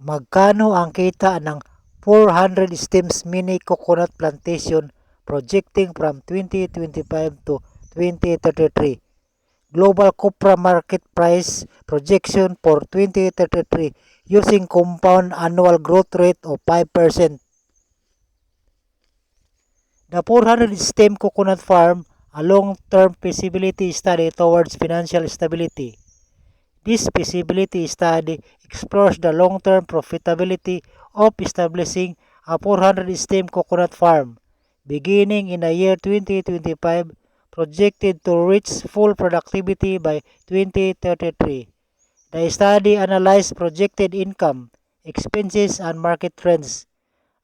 Magkano ang kita ng 400 stems mini coconut plantation projecting from 2025 to 2033? Global copra market price projection for 2033 using compound annual growth rate of 5%. The 400 stem coconut farm, a long-term feasibility study towards financial stability. This feasibility study explores the long-term profitability of establishing a 400 stem coconut farm, beginning in the year 2025, projected to reach full productivity by 2033. The study analyzed projected income, expenses, and market trends,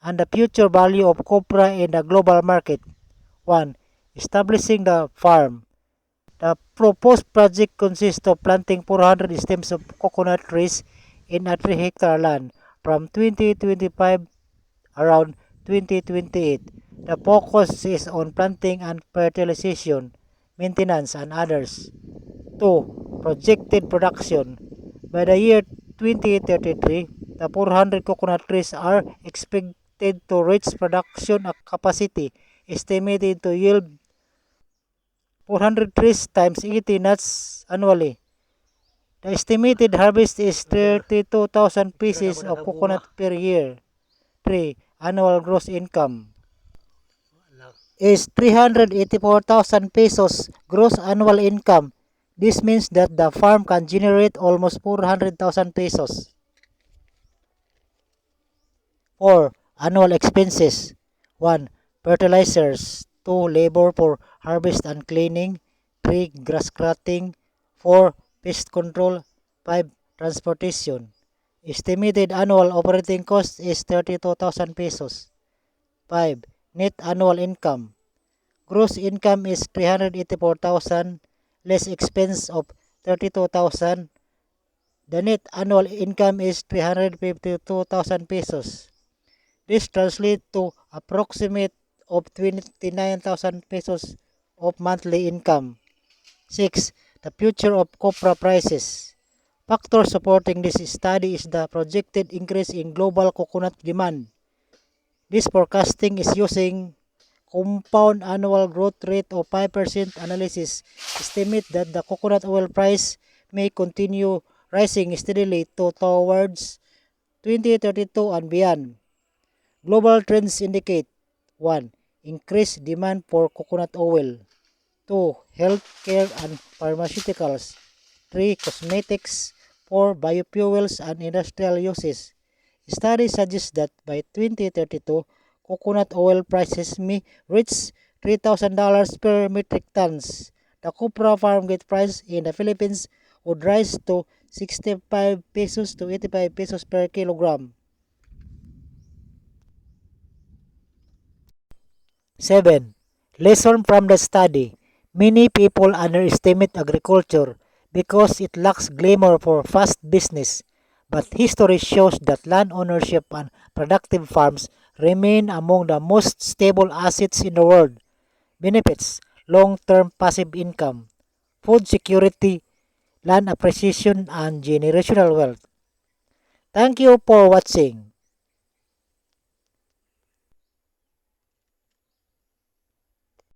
and the future value of copra in the global market. 1. Establishing the farm. The proposed project consists of planting 400 stems of coconut trees in a 3-hectare land from 2025 around 2028. The focus is on planting and fertilization, maintenance, and others. 2. Projected production. By the year 2033, the 400 coconut trees are expected to reach production capacity estimated to yield 400 trees times 80 nuts annually. The estimated harvest is 32,000 pieces of coconut per year. 3. Annual gross income is 384,000 pesos gross annual income. This means that the farm can generate almost 400,000 pesos. 4. Annual expenses. 1. Fertilizers. 2. Labor for harvest and cleaning. 3. Grass cutting. 4. Pest control. 5. Transportation. Estimated annual operating cost is 32,000 pesos. 5. Net annual income. Gross income is 384,000 less expense of 32,000. The net annual income is 352,000 pesos. This translates to approximate of 29,000 pesos of monthly income. 6. The future of copra prices. Factors supporting this study is the projected increase in global coconut demand. This forecasting is using compound annual growth rate of 5% analysis. Estimate that the coconut oil price may continue rising steadily towards 2032 and beyond. Global trends indicate 1. Increased demand for coconut oil. 2. Healthcare and pharmaceuticals. 3. Cosmetics. 4. Biofuels and industrial uses. Studies suggest that by 2032, coconut oil prices may reach $3,000 per metric tons. The copra farm gate price in the Philippines would rise to 65 pesos to 85 pesos per kilogram. 7. Lesson from the study. Many people underestimate agriculture because it lacks glamour for fast business. But history shows that land ownership and productive farms remain among the most stable assets in the world. Benefits: long-term passive income, food security, land appreciation, and generational wealth. Thank you for watching.